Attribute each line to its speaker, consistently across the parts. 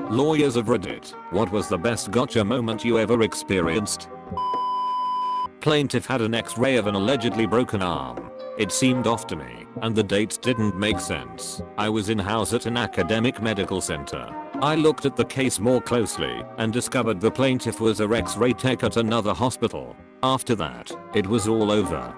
Speaker 1: Lawyers of Reddit, what was the best gotcha moment you ever experienced? Plaintiff had an x-ray of an allegedly broken arm. It seemed off to me, and the dates didn't make sense. I was in-house at an academic medical center. I looked at the case more closely and discovered the plaintiff was a x-ray tech at another hospital. After that, it was all over.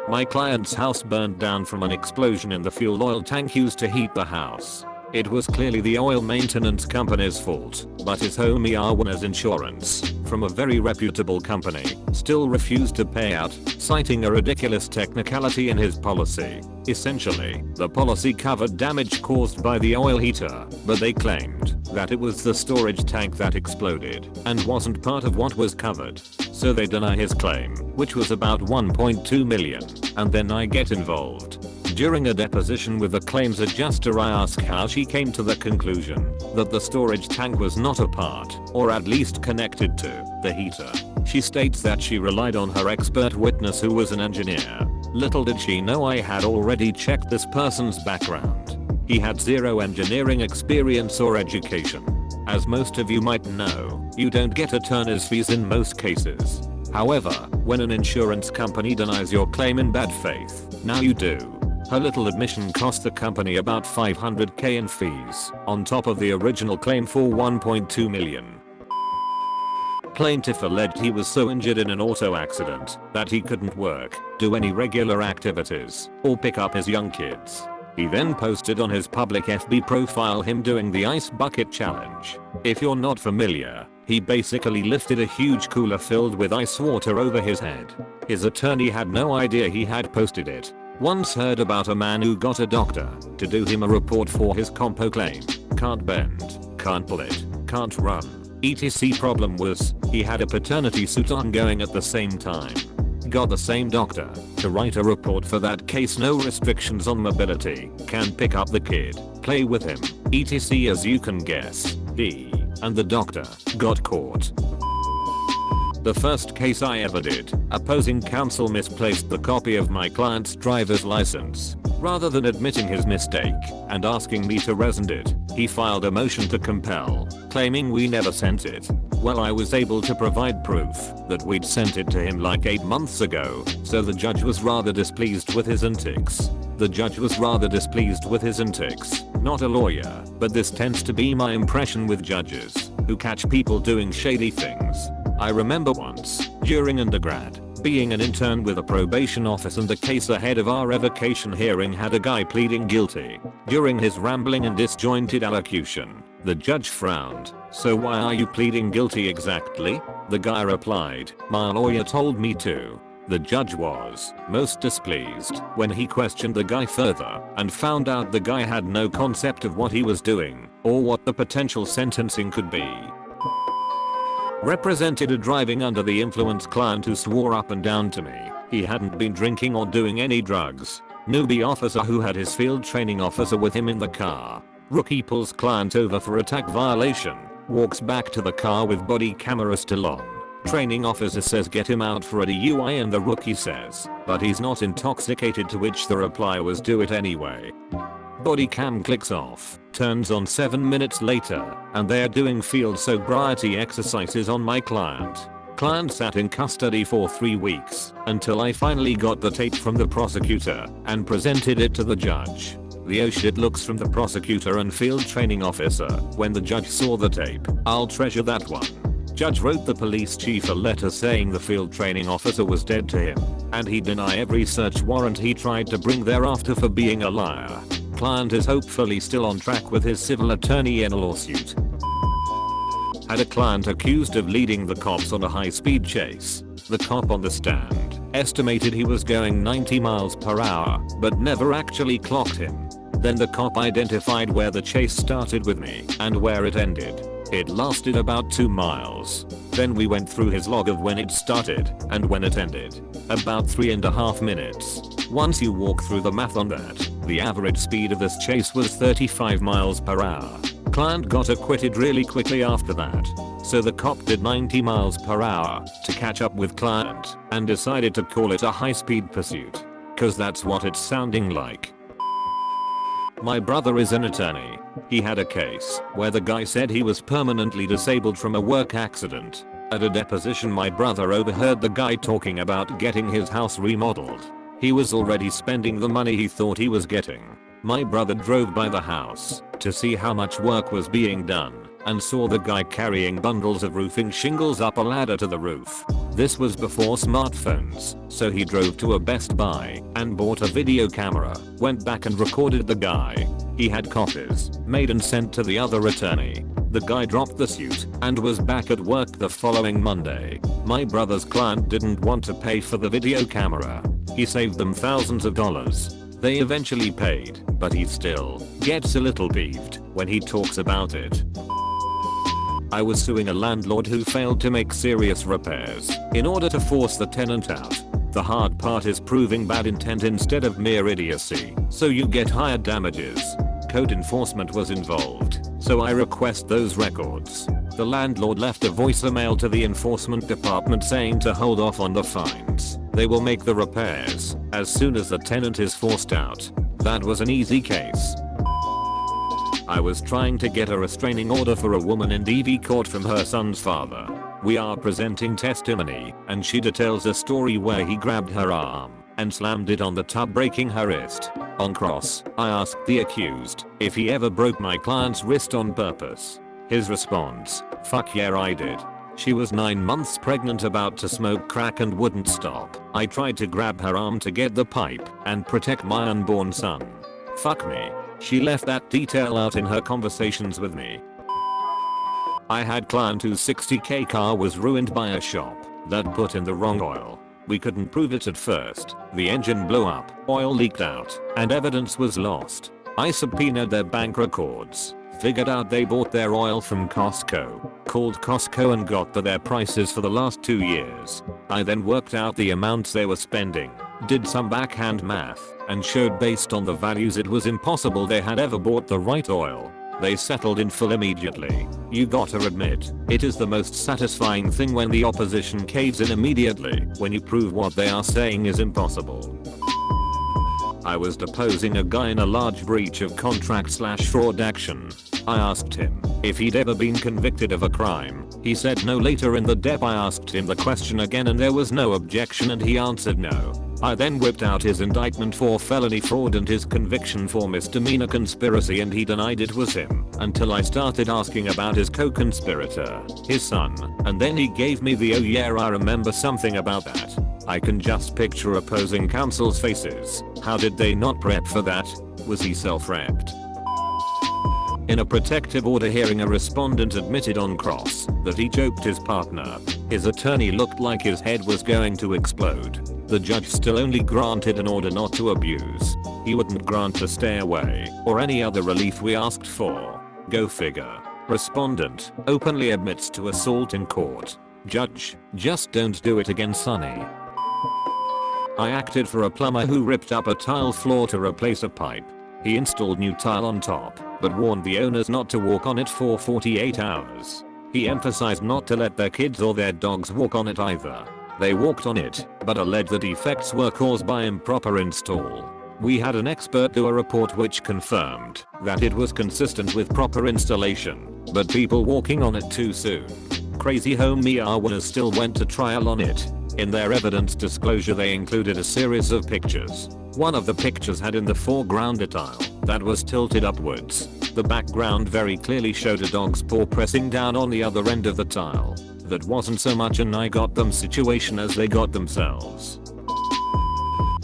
Speaker 1: My client's house burned down from an explosion in the fuel oil tank used to heat the house. It was clearly the oil maintenance company's fault, but his homeowner's insurance, from a very reputable company, still refused to pay out, citing a ridiculous technicality in his policy. Essentially, the policy covered damage caused by the oil heater, but they claimed that it was the storage tank that exploded and wasn't part of what was covered. So they deny his claim, which was about 1.2 million, and then I get involved. During a deposition with the claims adjuster, I ask how she came to the conclusion that the storage tank was not a part, or at least connected to, the heater. She states that she relied on her expert witness who was an engineer. Little did she know I had already checked this person's background. He had zero engineering experience or education. As most of you might know, you don't get attorney's fees in most cases. However, when an insurance company denies your claim in bad faith, now you do. Her little admission cost the company about $500K in fees, on top of the original claim for $1.2 million. Plaintiff alleged he was so injured in an auto accident that he couldn't work, do any regular activities, or pick up his young kids. He then posted on his public FB profile him doing the ice bucket challenge. If you're not familiar, he basically lifted a huge cooler filled with ice water over his head. His attorney had no idea he had posted it. Once heard about a man who got a doctor to do him a report for his compo claim. Can't bend, can't pull it, can't run, etc. Problem was, he had a paternity suit ongoing at the same time. Got the same doctor to write a report for that case. No restrictions on mobility, can pick up the kid, play with him, etc. As you can guess, he and the doctor got caught. The first case I ever did, opposing counsel misplaced the copy of my client's driver's license. Rather than admitting his mistake and asking me to rescind it, he filed a motion to compel, claiming we never sent it. Well, I was able to provide proof that we'd sent it to him like 8 months ago, so the judge was rather displeased with his antics. Not a lawyer, but this tends to be my impression with judges who catch people doing shady things. I remember once, during undergrad, being an intern with a probation office, and the case ahead of our revocation hearing had a guy pleading guilty. During his rambling and disjointed allocution, the judge frowned. "So why are you pleading guilty exactly?" The guy replied, "My lawyer told me to." The judge was most displeased when he questioned the guy further and found out the guy had no concept of what he was doing or what the potential sentencing could be. Represented a driving under the influence client who swore up and down to me he hadn't been drinking or doing any drugs. Newbie officer who had his field training officer with him in the car. Rookie pulls client over for attack violation, walks back to the car with body camera still on. Training officer says get him out for a DUI, and the rookie says, but he's not intoxicated, to which the reply was do it anyway. Body cam clicks off, turns on 7 minutes later, and they're doing field sobriety exercises on my client. Client sat in custody for 3 weeks until I finally got the tape from the prosecutor and presented it to the judge. The oh shit looks from the prosecutor and field training officer when the judge saw the tape. I'll treasure that one. Judge wrote the police chief a letter saying the field training officer was dead to him, and he'd deny every search warrant he tried to bring thereafter for being a liar. Client is hopefully still on track with his civil attorney in a lawsuit. Had a client accused of leading the cops on a high-speed chase. The cop on the stand estimated he was going 90 miles per hour, but never actually clocked him. Then the cop identified where the chase started with me and where it ended. It lasted about 2 miles. Then we went through his log of when it started and when it ended. About 3.5 minutes. Once you walk through the math on that, the average speed of this chase was 35 miles per hour. Client got acquitted really quickly after that. So the cop did 90 miles per hour to catch up with client and decided to call it a high-speed pursuit. Cause that's what it's sounding like. My brother is an attorney. He had a case where the guy said he was permanently disabled from a work accident. At a deposition, my brother overheard the guy talking about getting his house remodeled. He was already spending the money he thought he was getting. My brother drove by the house to see how much work was being done and saw the guy carrying bundles of roofing shingles up a ladder to the roof. This was before smartphones, so he drove to a Best Buy and bought a video camera, went back and recorded the guy. He had copies made and sent to the other attorney. The guy dropped the suit and was back at work the following Monday. My brother's client didn't want to pay for the video camera. He saved them thousands of dollars. They eventually paid, but he still gets a little peeved when he talks about it. I was suing a landlord who failed to make serious repairs in order to force the tenant out. The hard part is proving bad intent instead of mere idiocy, so you get higher damages. Code enforcement was involved, so I request those records. The landlord left a voicemail to the enforcement department saying to hold off on the fines. They will make the repairs as soon as the tenant is forced out. That was an easy case. I was trying to get a restraining order for a woman in DV court from her son's father. We are presenting testimony, and she details a story where he grabbed her arm and slammed it on the tub, breaking her wrist. On cross, I asked the accused if he ever broke my client's wrist on purpose. His response, "Fuck yeah, I did." She was 9 months pregnant, about to smoke crack, and wouldn't stop. I tried to grab her arm to get the pipe and protect my unborn son. Fuck me. She left that detail out in her conversations with me. I had client whose $60K car was ruined by a shop that put in the wrong oil. We couldn't prove it at first. The engine blew up, oil leaked out, and evidence was lost. I subpoenaed their bank records, figured out they bought their oil from Costco, called Costco and got their prices for the last 2 years. I then worked out the amounts they were spending, did some backhand math, and showed based on the values it was impossible they had ever bought the right oil. They settled in full immediately. You gotta admit, it is the most satisfying thing when the opposition caves in immediately when you prove what they are saying is impossible. I was deposing a guy in a large breach of contract/fraud action. I asked him if he'd ever been convicted of a crime. He said no. Later in the dep I asked him the question again and there was no objection and he answered no. I then whipped out his indictment for felony fraud and his conviction for misdemeanor conspiracy, and he denied it was him until I started asking about his co-conspirator, his son, and then he gave me the "oh yeah, I remember something about that." I can just picture opposing counsel's faces. How did they not prep for that? Was he self-repped? In a protective order hearing, a respondent admitted on cross that he choked his partner. His attorney looked like his head was going to explode. The judge still only granted an order not to abuse. He wouldn't grant a stay away or any other relief we asked for. Go figure. Respondent openly admits to assault in court. Judge, just don't do it again, Sonny. I acted for a plumber who ripped up a tile floor to replace a pipe. He installed new tile on top, but warned the owners not to walk on it for 48 hours. He emphasized not to let their kids or their dogs walk on it either. They walked on it, but alleged the defects were caused by improper install. We had an expert do a report which confirmed that it was consistent with proper installation, but people walking on it too soon. Crazy home owners still went to trial on it. In their evidence disclosure they included a series of pictures. One of the pictures had in the foreground a tile that was tilted upwards. The background very clearly showed a dog's paw pressing down on the other end of the tile. That wasn't so much an I got them situation as they got themselves.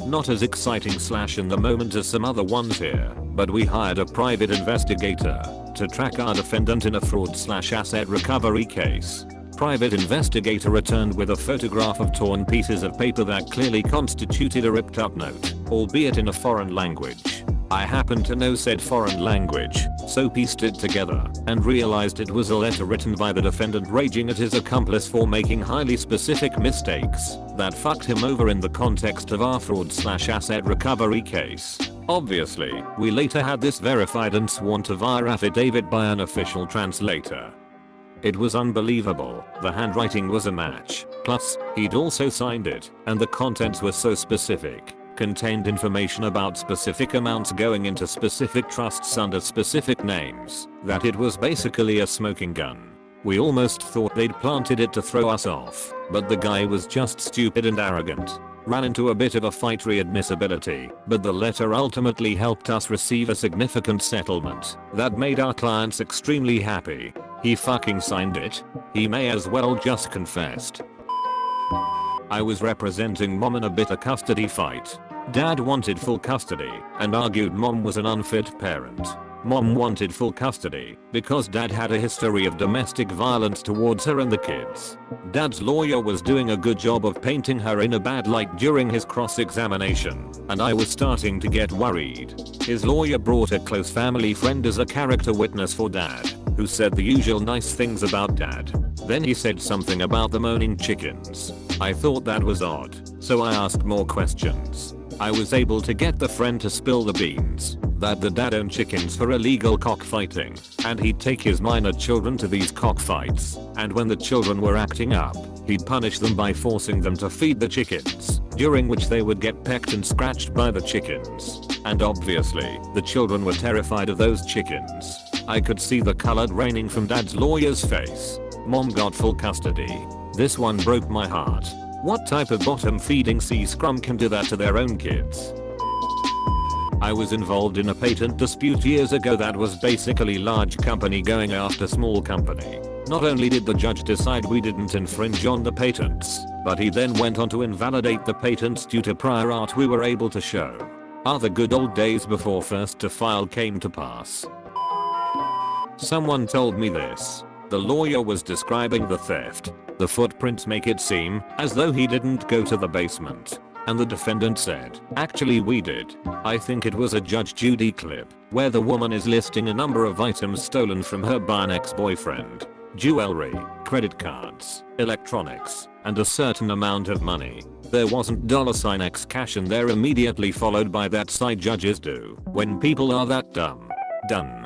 Speaker 1: Not as exciting / in the moment as some other ones here, but we hired a private investigator to track our defendant in a fraud / asset recovery case. Private investigator returned with a photograph of torn pieces of paper that clearly constituted a ripped up note, albeit in a foreign language. I happened to know said foreign language, so pieced it together and realized it was a letter written by the defendant raging at his accomplice for making highly specific mistakes that fucked him over in the context of our fraud / asset recovery case. Obviously, we later had this verified and sworn to via affidavit by an official translator. It was unbelievable. The handwriting was a match. Plus, he'd also signed it, and the contents were so specific. contained information about specific amounts going into specific trusts under specific names, that it was basically a smoking gun. We almost thought they'd planted it to throw us off, but the guy was just stupid and arrogant. Ran into a bit of a fight readmissibility, but the letter ultimately helped us receive a significant settlement that made our clients extremely happy. He fucking signed it. He may as well just confessed. I was representing mom in a bitter custody fight. Dad wanted full custody and argued mom was an unfit parent. Mom wanted full custody because dad had a history of domestic violence towards her and the kids. Dad's lawyer was doing a good job of painting her in a bad light during his cross-examination, and I was starting to get worried. His lawyer brought a close family friend as a character witness for dad, who said the usual nice things about dad. Then he said something about the moaning chickens. I thought that was odd, so I asked more questions. I was able to get the friend to spill the beans that the dad owned chickens for illegal cockfighting, and he'd take his minor children to these cockfights, and when the children were acting up, he'd punish them by forcing them to feed the chickens, during which they would get pecked and scratched by the chickens. And obviously, the children were terrified of those chickens. I could see the color draining from dad's lawyer's face. Mom got full custody. This one broke my heart. What type of bottom feeding C-scrum can do that to their own kids? I was involved in a patent dispute years ago that was basically large company going after small company. Not only did the judge decide we didn't infringe on the patents, but he then went on to invalidate the patents due to prior art we were able to show. Are the good old days before first to file came to pass. Someone told me this. The lawyer was describing the theft. The footprints make it seem as though he didn't go to the basement. And the defendant said, actually we did. I think it was a Judge Judy clip, where the woman is listing a number of items stolen from her by an ex-boyfriend. Jewelry, credit cards, electronics, and a certain amount of money. There wasn't $X cash in there immediately followed by that side judges do when people are that dumb. Done.